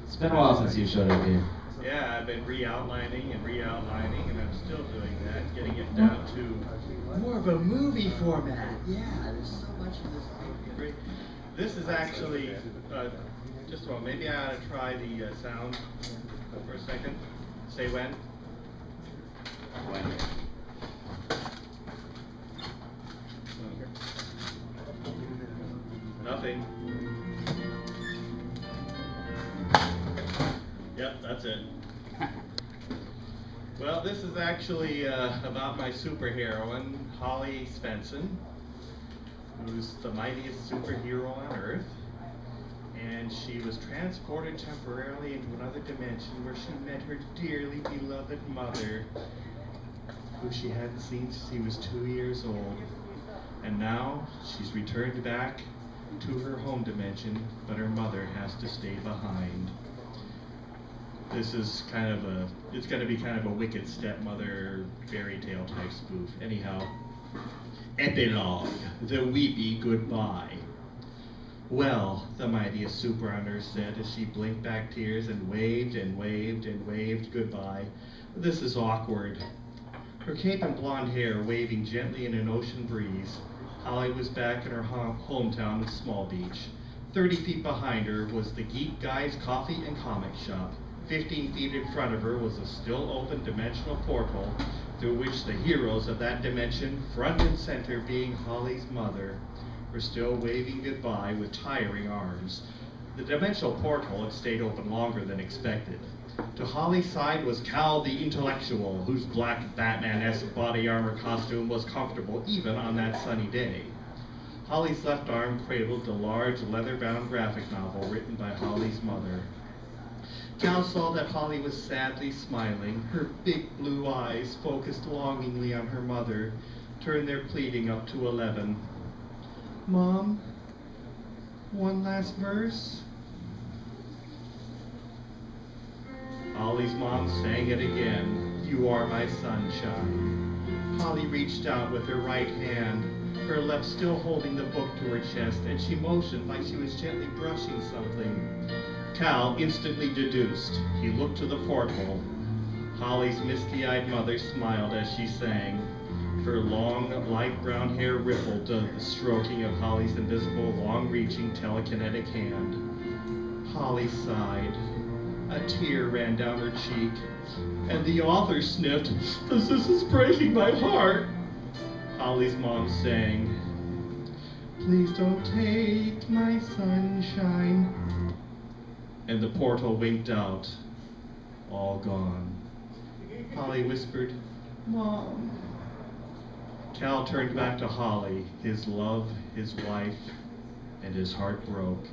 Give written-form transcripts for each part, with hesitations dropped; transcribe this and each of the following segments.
It's been a while since you showed up here. Yeah, I've been re-outlining, and I'm still doing that, getting it down to more of a movie format. Yeah, there's so much in this movie. This is actually, just a moment, maybe I ought to try the sound for a second. Say when? When? Nothing. Yep, that's it. Well, this is actually about my superheroine, Holly Svensson, who's the mightiest superhero on Earth. And she was transported temporarily into another dimension where she met her dearly beloved mother, who she hadn't seen since she was 2 years old. And now she's returned back to her home dimension, but her mother has to stay behind. This is it's going to be kind of a wicked stepmother fairy tale type spoof. Anyhow, epilogue, the weepy goodbye. Well, the mightiest super on Earth said as she blinked back tears and waved and waved and waved goodbye. This is awkward. Her cape and blonde hair waving gently in an ocean breeze, Holly was back in her hometown of Small Beach. 30 feet behind her was the Geek Guy's Coffee and Comic Shop. 15 feet in front of her was a still open dimensional portal through which the heroes of that dimension, front and center being Holly's mother, were still waving goodbye with tiring arms. The dimensional portal had stayed open longer than expected. To Holly's side was Cal the Intellectual, whose black Batman-esque body armor costume was comfortable even on that sunny day. Holly's left arm cradled the large leather-bound graphic novel written by Holly's mother. Cal saw that Holly was sadly smiling, her big blue eyes focused longingly on her mother, turned their pleading up to 11. Mom, one last verse? Holly's mom sang it again, You Are My Sunshine. Holly reached out with her right hand, her left still holding the book to her chest, and she motioned like she was gently brushing something. Cal instantly deduced. He looked to the porthole. Holly's misty-eyed mother smiled as she sang. Her long, light brown hair rippled to the stroking of Holly's invisible, long-reaching telekinetic hand. Holly sighed. A tear ran down her cheek, and the author sniffed, This is breaking my heart. Holly's mom sang, Please don't take my sunshine. And the portal winked out, all gone. Holly whispered, Mom. Cal turned back to Holly, his love, his wife, and his heart broke.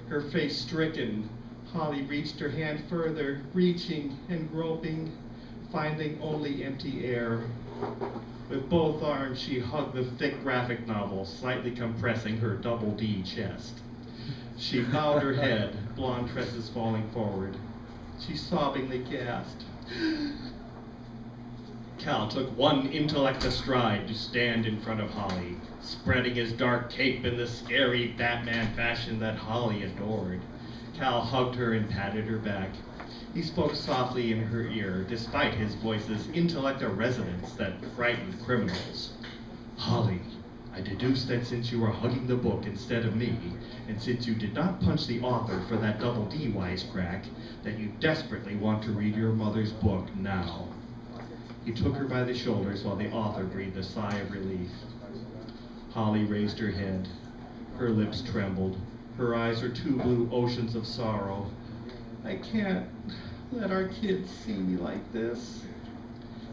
Her face stricken, Holly reached her hand further, reaching and groping, finding only empty air. With both arms, she hugged the thick graphic novel, slightly compressing her double D chest. She bowed her head, blonde tresses falling forward. She sobbingly gasped. Cal took one intellect astride to stand in front of Holly, spreading his dark cape in the scary Batman fashion that Holly adored. Cal hugged her and patted her back. He spoke softly in her ear, despite his voice's intellect a resonance that frightened criminals. Holly, I deduce that since you are hugging the book instead of me, and since you did not punch the author for that double D wisecrack, that you desperately want to read your mother's book now. He took her by the shoulders while the author breathed a sigh of relief. Holly raised her head. Her lips trembled. Her eyes were two blue oceans of sorrow. I can't let our kids see me like this.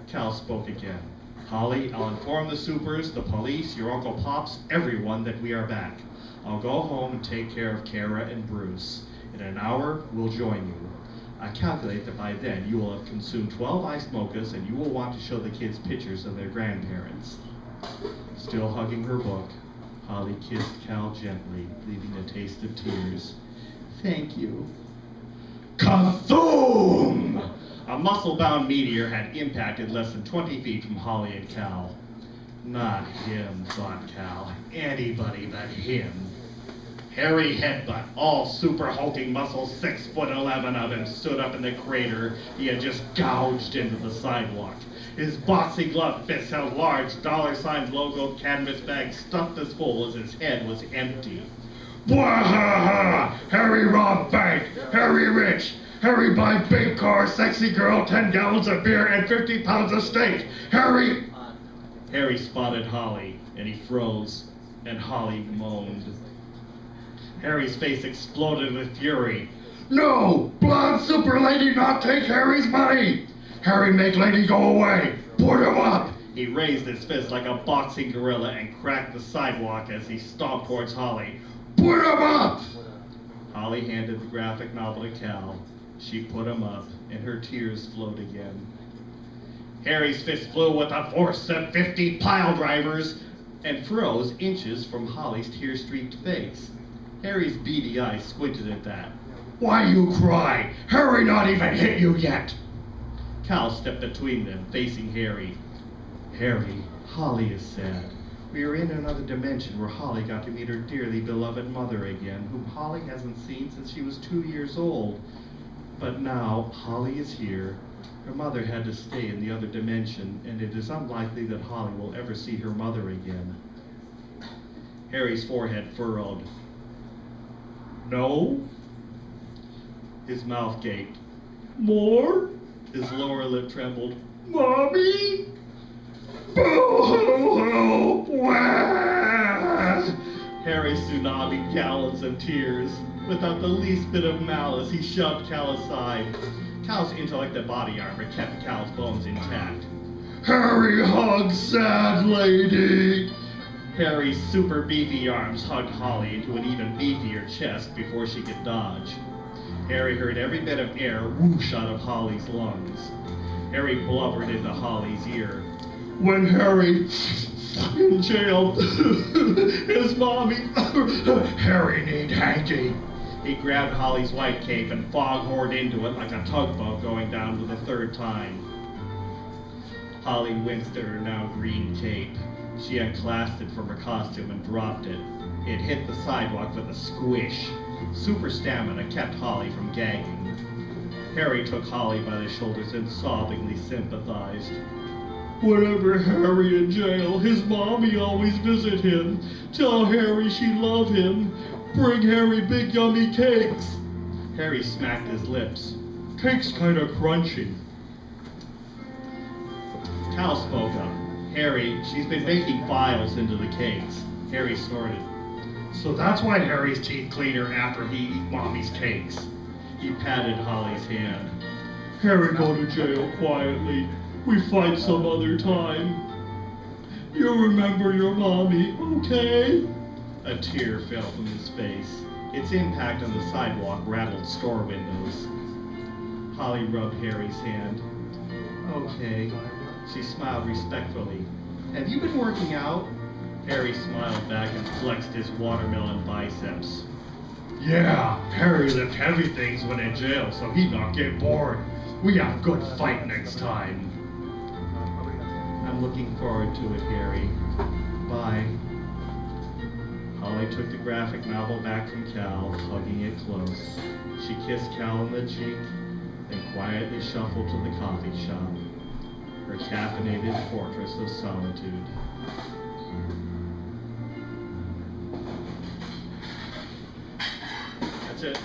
Cal spoke again. Holly, I'll inform the supers, the police, your Uncle Pops, everyone that we are back. I'll go home and take care of Kara and Bruce. In an hour, we'll join you. I calculate that by then you will have consumed 12 iced mochas and you will want to show the kids pictures of their grandparents. Still hugging her book, Holly kissed Cal gently, leaving a taste of tears. Thank you. Kaboom! A muscle-bound meteor had impacted less than 20 feet from Holly and Cal. Not him, thought Cal. Anybody but him. Hairy headbutt, all super hulking muscles, 6'11" of him, stood up in the crater he had just gouged into the sidewalk. His boxy gloved fists held large dollar-sign logoed canvas bags stuffed as full as his head was empty. Bwahaha! Harry rob bank! Harry rich! Harry buy big car, sexy girl, 10 gallons of beer, and 50 pounds of steak! Harry spotted Holly, and he froze, and Holly moaned. Harry's face exploded with fury. No! Blonde super lady not take Harry's money! Harry make lady go away! Put him up! He raised his fist like a boxing gorilla and cracked the sidewalk as he stomped towards Holly. Put him up! Holly handed the graphic novel to Cal. She put him up, and her tears flowed again. Harry's fist flew with the force of 50 pile drivers and froze inches from Holly's tear-streaked face. Harry's beady eyes squinted at that. Why you cry? Harry not even hit you yet! Cal stepped between them, facing Harry. Harry, Holly is sad. We are in another dimension where Holly got to meet her dearly beloved mother again, whom Holly hasn't seen since she was 2 years old. But now, Holly is here. Her mother had to stay in the other dimension, and it is unlikely that Holly will ever see her mother again. Harry's forehead furrowed. No? His mouth gaped. More? His lower lip trembled. Mommy? Boo-hoo-hoo! Wah! Harry tsunamied gallons of tears. Without the least bit of malice, he shoved Cal aside. Cal's intellect body armor kept Cal's bones intact. Harry hugged sad lady! Harry's super beefy arms hugged Holly into an even beefier chest before she could dodge. Harry heard every bit of air whoosh out of Holly's lungs. Harry blubbered into Holly's ear. When Harry in jail, his mommy, Harry need hanky. He grabbed Holly's white cape and foghorned into it like a tugboat going down for the third time. Holly winced at her now green cape. She unclasped it from her costume and dropped it. It hit the sidewalk with a squish. Super stamina kept Holly from gagging. Harry took Holly by the shoulders and sobbingly sympathized. Whenever Harry in jail, his mommy always visit him. Tell Harry she love him. Bring Harry big yummy cakes. Harry smacked his lips. Cake's kinda crunchy. Cal spoke up. Harry, she's been baking files into the cakes. Harry snorted. So that's why Harry's teeth cleaner after he eat mommy's cakes. He patted Holly's hand. Harry go to jail quietly. We fight some other time. You remember your mommy, okay? A tear fell from his face. Its impact on the sidewalk rattled store windows. Holly rubbed Harry's hand. Okay. She smiled respectfully. Have you been working out? Harry smiled back and flexed his watermelon biceps. Yeah, Harry lift heavy things when in jail so he not get bored. We have good fight next time. I'm looking forward to it, Harry. Bye. Holly took the graphic novel back from Cal, hugging it close. She kissed Cal on the cheek, then quietly shuffled to the coffee shop, her caffeinated fortress of solitude. That's it.